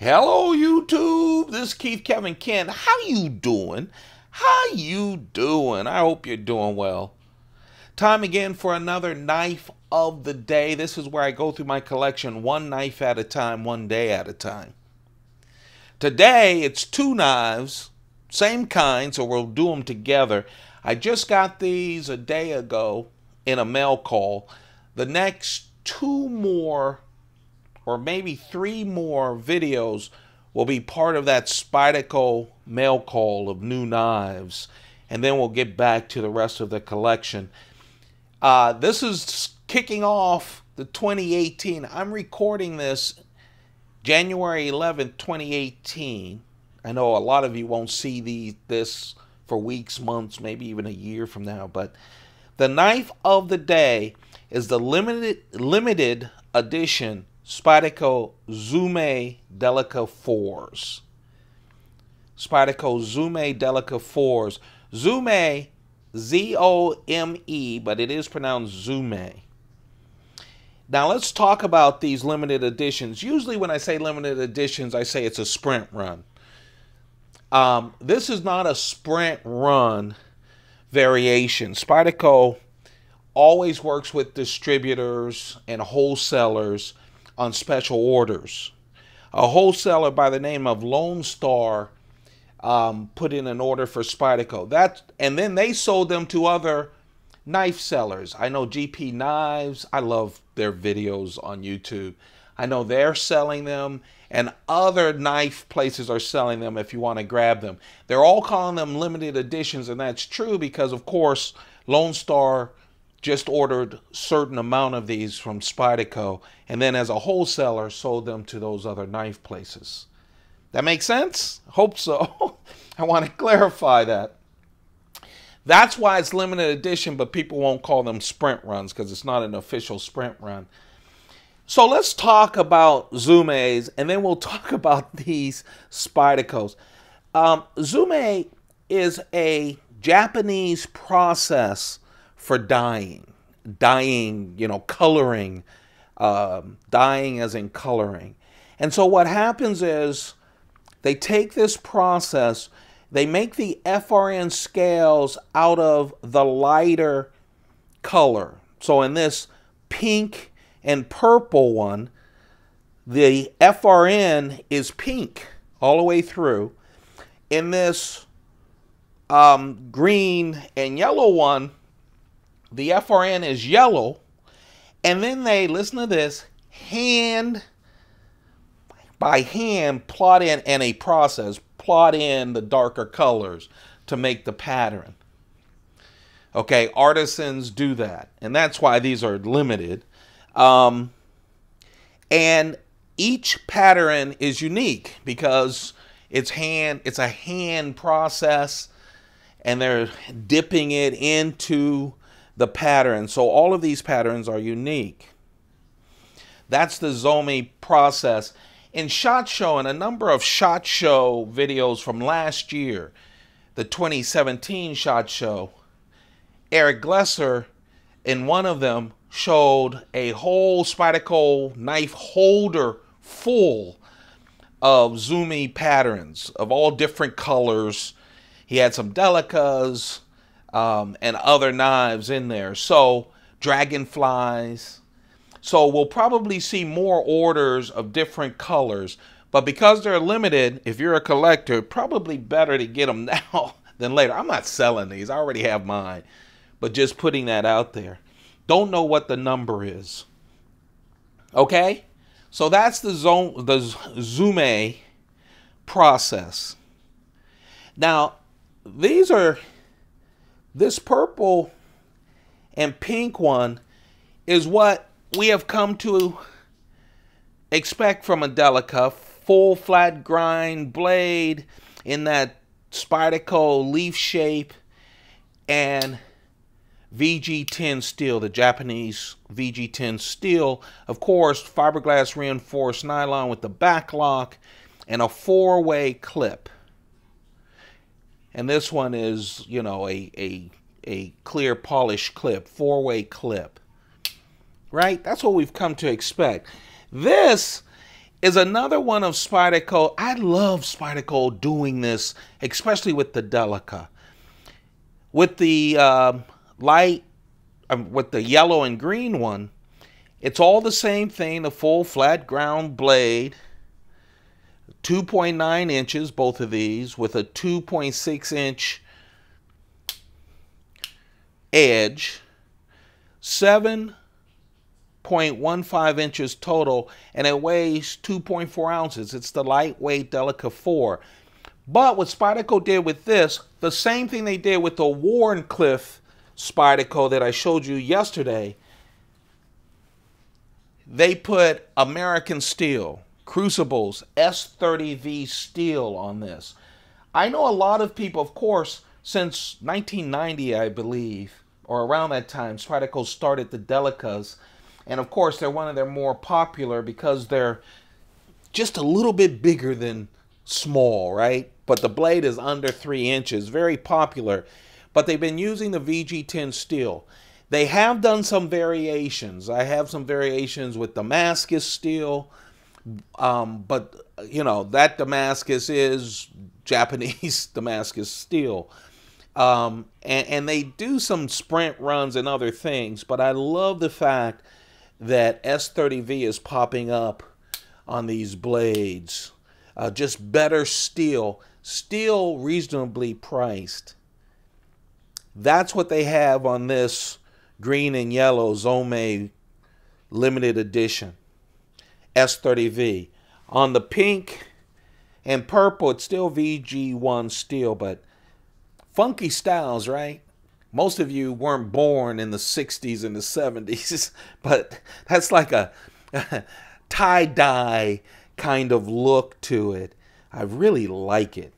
Hello YouTube, this is Keith Kevin Kent. How you doing? How you doing? I hope you're doing well. Time again for another knife of the day. This is where I go through my collection one knife at a time, one day at a time. Today it's two knives, same kind, so we'll do them together. I just got these a day ago in a mail call. The next two more or maybe three more videos will be part of that Spyderco mail call of new knives. And then we'll get back to the rest of the collection. This is kicking off the 2018. I'm recording this January 11th, 2018. I know a lot of you won't see this for weeks, months, maybe even a year from now. But the knife of the day is the limited edition Spyderco Zome Delica 4s. Spyderco Zome Delica 4s. Zome, Z-O-M-E, but it is pronounced Zome. Now let's talk about these limited editions. Usually when I say limited editions, I say it's a sprint run. This is not a sprint run variation. Spyderco always works with distributors and wholesalers on special orders. A wholesaler by the name of Lone Star put in an order for Spyderco. And then they sold them to other knife sellers. I know GP Knives. I love their videos on YouTube. I know they're selling them, and other knife places are selling them if you want to grab them. They're all calling them limited editions, and that's true because, of course, Lone Star just ordered a certain amount of these from Spyderco, and then as a wholesaler sold them to those other knife places. That makes sense? Hope so. I want to clarify that. That's why it's limited edition, but people won't call them sprint runs because it's not an official sprint run. So let's talk about Zomes, and then we'll talk about these Spydercos. Zome is a Japanese process for dyeing, coloring, dyeing as in coloring. And so what happens is they take this process, they make the FRN scales out of the lighter color. So in this pink and purple one, the FRN is pink all the way through. In this green and yellow one, the FRN is yellow, and then they, listen to this, by hand plot in, and a process, plot in the darker colors to make the pattern. Okay, artisans do that, and that's why these are limited. And each pattern is unique because it's a hand process, and they're dipping it into the pattern. So all of these patterns are unique. That's the Zome process. In SHOT Show, and a number of SHOT Show videos from last year, the 2017 SHOT Show, Eric Glesser, in one of them, showed a whole Spyderco knife holder full of Zome patterns of all different colors. He had some Delicas and other knives in there. So, dragonflies. So we'll probably see more orders of different colors. But because they're limited, if you're a collector, probably better to get them now than later. I'm not selling these. I already have mine. But just putting that out there. Don't know what the number is. Okay? So that's the Zome process. Now, this purple and pink one is what we have come to expect from a Delica. Full flat grind blade in that Spyderco leaf shape, and VG10 steel, the Japanese VG10 steel. Of course, fiberglass reinforced nylon with the back lock and a 4-way clip. And this one is, a clear polished clip, 4-way clip. Right? That's what we've come to expect. This is another one of Spyderco. I love Spyderco doing this, especially with the Delica. With the with the yellow and green one, it's all the same thing, the full flat ground blade, 2.9 inches, both of these, with a 2.6 inch edge, 7.15 inches total, and it weighs 2.4 ounces. It's the lightweight Delica 4. But what Spyderco did with this, the same thing they did with the Wharncliffe Spyderco that I showed you yesterday, they put American steel, Crucibles, S30V steel on this. I know a lot of people, of course, since 1990, I believe, or around that time, Spyderco started the Delicas. And of course, they're one of their more popular because they're just a little bit bigger than small, right? But the blade is under 3 inches, very popular. But they've been using the VG10 steel. They have done some variations. I have some variations with Damascus steel, but you know, that Damascus is Japanese Damascus steel. And they do some sprint runs and other things, but I love the fact that S30V is popping up on these blades. Just better steel reasonably priced. That's what they have on this green and yellow Zome limited edition S30V. On the pink and purple, it's still VG1 steel, but funky styles, right? Most of you weren't born in the 60s and the 70s, but that's like a tie-dye kind of look to it. I really like it.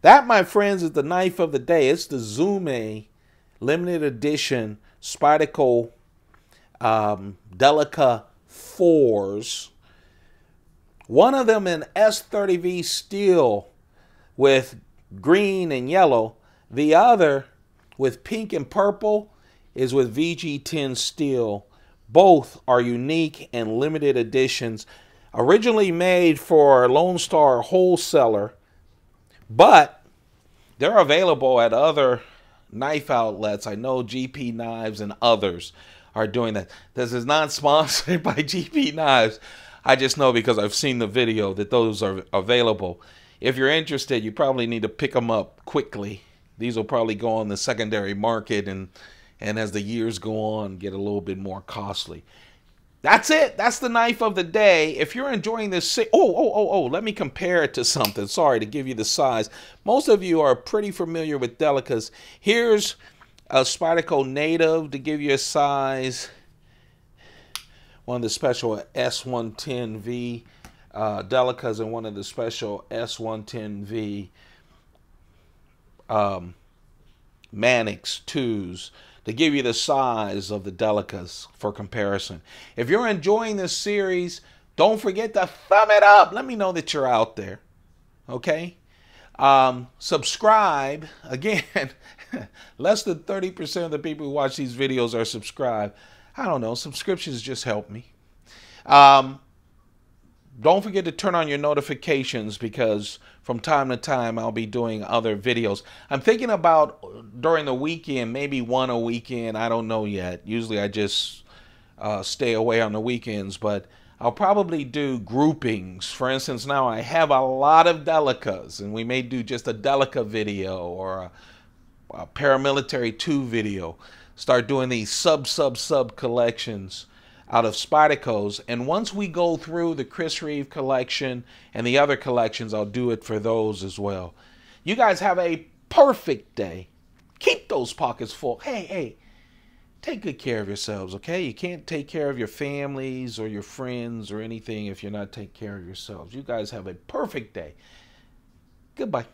That, my friends, is the knife of the day. It's the Zome limited edition Spyderco Delica 4s. One of them in S30V steel with green and yellow. The other with pink and purple is with VG10 steel. Both are unique and limited editions. Originally made for Lone Star wholesaler, but they're available at other knife outlets. I know GP Knives and others are doing that. This is not sponsored by GP Knives. I just know because I've seen the video that those are available. If you're interested, you probably need to pick them up quickly. These will probably go on the secondary market, and as the years go on, get a little bit more costly. That's it. That's the knife of the day. If you're enjoying this, let me compare it to something. Sorry to give you the size. Most of you are pretty familiar with Delicas. Here's a Spyderco Native to give you a size. One of the special S110V Delicas and one of the special S110V Mannix 2s to give you the size of the Delicas for comparison. If you're enjoying this series, don't forget to thumb it up. Let me know that you're out there. Okay? Subscribe. Again, less than 30% of the people who watch these videos are subscribed. I don't know. Subscriptions just help me. Don't forget to turn on your notifications because from time to time I'll be doing other videos. I'm thinking about during the weekend, maybe one a weekend. I don't know yet. Usually I just stay away on the weekends, but I'll probably do groupings. For instance, now I have a lot of Delicas, and we may do just a Delica video or a paramilitary 2 video. Start doing these sub collections out of Spyderco's, and once we go through the Chris Reeve collection and the other collections, I'll do it for those as well. You guys have a perfect day. Keep those pockets full. Hey, take good care of yourselves, okay? You can't take care of your families or your friends or anything if you're not taking care of yourselves. You guys have a perfect day. Goodbye.